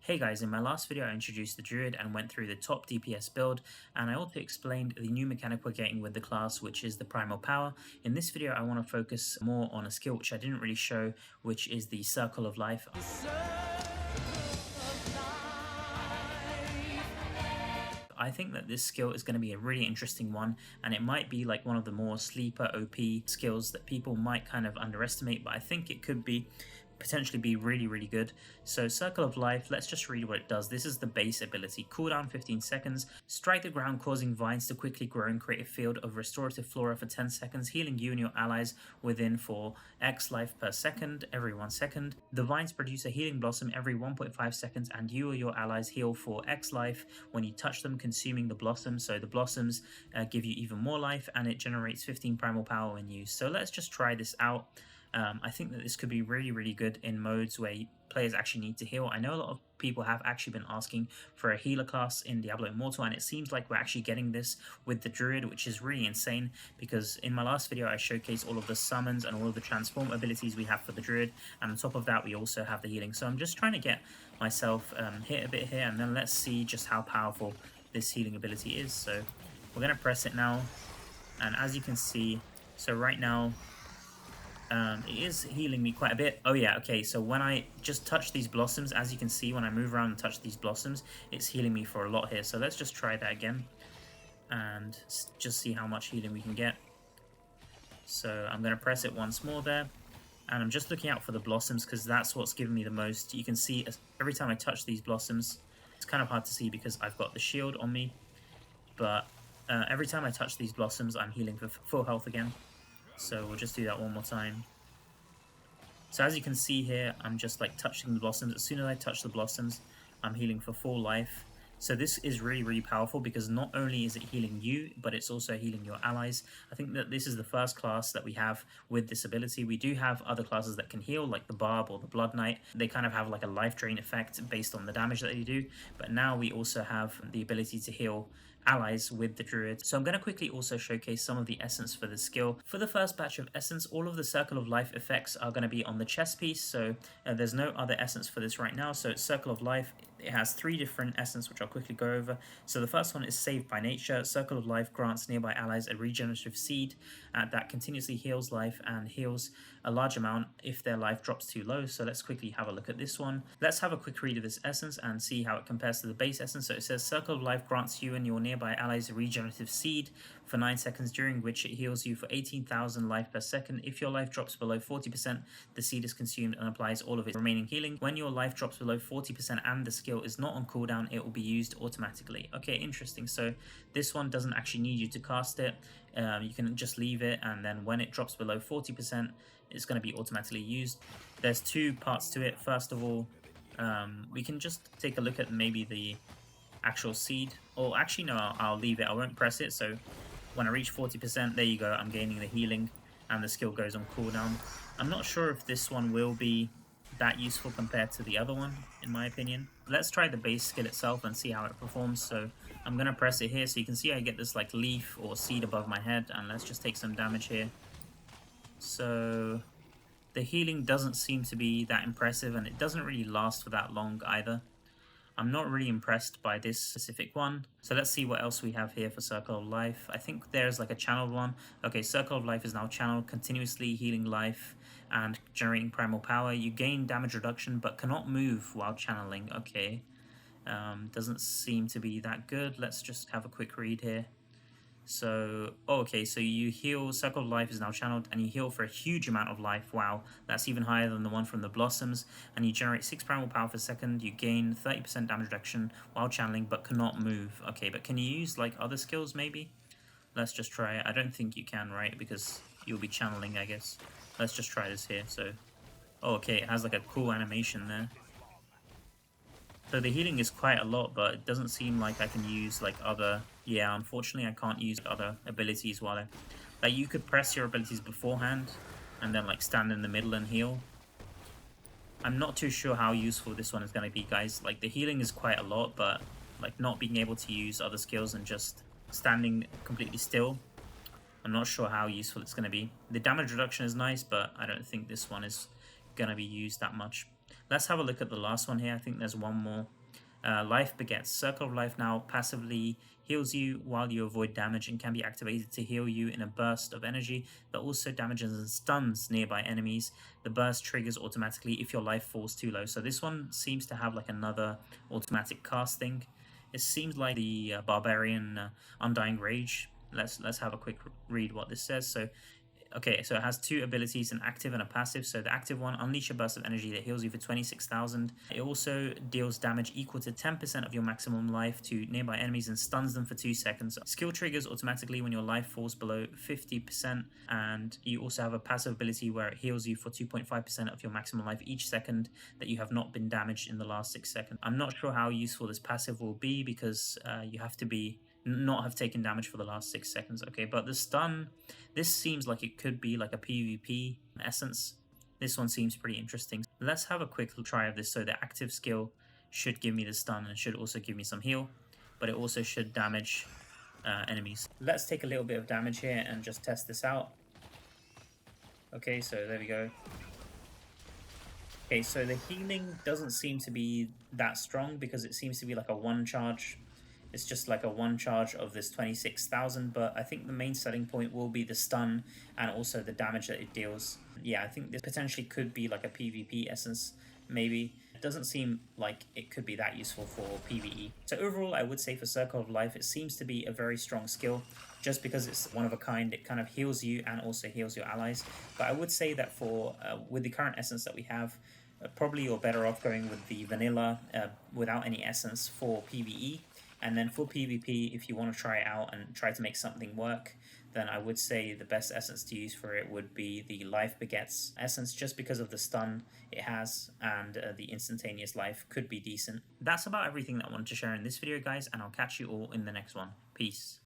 Hey guys, in my last video I introduced the Druid and went through the top DPS build, and I also explained the new mechanic we're getting with the class, which is the Primal Power. In this video I want to focus more on a skill which I didn't really show, which is the Circle of Life. I think that this skill is going to be a really interesting one, and it might be like one of the more sleeper OP skills that people might kind of underestimate, but I think it could be potentially be really good. So Circle of Life, let's just read what it does. This is the base ability. Cooldown 15 seconds, strike the ground causing vines to quickly grow and create a field of restorative flora for 10 seconds, healing you and your allies within for X life per second, every 1 second. The vines produce a healing blossom every 1.5 seconds, and you or your allies heal for X life when you touch them, consuming the blossom. So the blossoms give you even more life, and it generates 15 primal power when used. So let's just try this out. I think that this could be really good in modes where players actually need to heal. I know a lot of people have actually been asking for a healer class in Diablo Immortal, and it seems like we're actually getting this with the Druid, which is really insane, because in my last video I showcased all of the summons and all of the transform abilities we have for the Druid, and on top of that we also have the healing. So I'm just trying to get myself hit a bit here, and then let's see just how powerful this healing ability is. So we're going to press it now, and as you can see, so right now it is healing me quite a bit. Oh yeah, okay, so when I just touch these blossoms, as you can see, when I move around and touch these blossoms, it's healing me for a lot here. So let's just try that again and just see how much healing we can get. So I'm going to press it once more there, and I'm just looking out for the blossoms because that's what's giving me the most. You can see every time I touch these blossoms, it's kind of hard to see because I've got the shield on me, but every time I touch these blossoms, I'm healing for full health again. So we'll just do that one more time. So as you can see here, I'm just like touching the blossoms. As soon as I touch the blossoms, I'm healing for full life. So this is really powerful because not only is it healing you, but it's also healing your allies. I think that this is the first class that we have with this ability. We do have other classes that can heal, like the Barb or the Blood Knight. They kind of have like a life drain effect based on the damage that they do. But now we also have the ability to heal allies with the Druid. So I'm going to quickly also showcase some of the essence for the skill. For the first batch of essence, all of the Circle of Life effects are going to be on the chest piece. So there's no other essence for this right now. So it's Circle of Life. It has 3 different essence, which I'll quickly go over. So the first one is Saved by Nature. Circle of Life grants nearby allies a regenerative seed that continuously heals life and heals a large amount if their life drops too low. So let's quickly have a look at this one. Let's have a quick read of this essence and see how it compares to the base essence. So it says Circle of Life grants you and your nearby allies a regenerative seed for 9 seconds, during which it heals you for 18,000 life per second. If your life drops below 40%, the seed is consumed and applies all of its remaining healing. When your life drops below 40% and the skill is not on cooldown, it will be used automatically. Okay, interesting. So this one doesn't actually need you to cast it. You can just leave it, and then when it drops below 40%, it's going to be automatically used. There's 2 parts to it. First of all, we can just take a look at maybe the actual seed, or actually no, I'll leave it. I won't press it. So when I reach 40%, there you go, I'm gaining the healing and the skill goes on cooldown. I'm not sure if this one will be that useful compared to the other one, in my opinion. Let's try the base skill itself and see how it performs. So I'm going to press it here, so you can see I get this like leaf or seed above my head, and let's just take some damage here. So the healing doesn't seem to be that impressive, and it doesn't really last for that long either. I'm not really impressed by this specific one. So let's see what else we have here for Circle of Life. I think there's like a channeled one. Okay, Circle of Life is now channeled, continuously healing life and generating primal power. You gain damage reduction but cannot move while channeling. Okay, doesn't seem to be that good. Let's just have a quick read here. So, okay, so you heal, Circle of Life is now channeled, and you heal for a huge amount of life. Wow, that's even higher than the one from the Blossoms. And you generate 6 primal power per second. You gain 30% damage reduction while channeling, but cannot move. Okay, but can you use like other skills maybe? Let's just try it. I don't think you can, right? Because you'll be channeling, I guess. Let's just try this here. So, okay, it has like a cool animation there. So the healing is quite a lot, but it doesn't seem like I can use like other... Yeah, unfortunately I can't use other abilities while like you could press your abilities beforehand and then like stand in the middle and heal. I'm not too sure how useful this one is going to be, guys. Like the healing is quite a lot, but like not being able to use other skills and just standing completely still, I'm not sure how useful it's going to be. The damage reduction is nice, but I don't think this one is going to be used that much. Let's have a look at the last one here. I think there's one more. Life Begets. Circle of Life now passively heals you while you avoid damage and can be activated to heal you in a burst of energy that also damages and stuns nearby enemies. The burst triggers automatically if your life falls too low. So this one seems to have like another automatic casting. It seems like the Barbarian Undying Rage. Let's have a quick read what this says. So okay, so it has two abilities, an active and a passive. So the active one, unleash a burst of energy that heals you for 26,000. It also deals damage equal to 10% of your maximum life to nearby enemies and stuns them for 2 seconds. Skill triggers automatically when your life falls below 50%. And you also have a passive ability where it heals you for 2.5% of your maximum life each second that you have not been damaged in the last 6 seconds. I'm not sure how useful this passive will be because you have to be not have taken damage for the last 6 seconds. Okay, but the stun, this seems like it could be like a PvP essence. This one seems pretty interesting. Let's have a quick try of this. So the active skill should give me the stun and should also give me some heal, but it also should damage enemies. Let's take a little bit of damage here and just test this out. Okay, so there we go. Okay, so the healing doesn't seem to be that strong because it seems to be like a one charge. It's just like a one charge of this 26,000, but I think the main selling point will be the stun and also the damage that it deals. Yeah, I think this potentially could be like a PvP essence, maybe. It doesn't seem like it could be that useful for PvE. So overall, I would say for Circle of Life, it seems to be a very strong skill. Just because it's one of a kind, it kind of heals you and also heals your allies. But I would say that for with the current essence that we have, probably you're better off going with the vanilla without any essence for PvE. And then for PvP, if you want to try it out and try to make something work, then I would say the best essence to use for it would be the Life Begets essence, just because of the stun it has and the instantaneous life could be decent. That's about everything that I wanted to share in this video, guys, and I'll catch you all in the next one. Peace.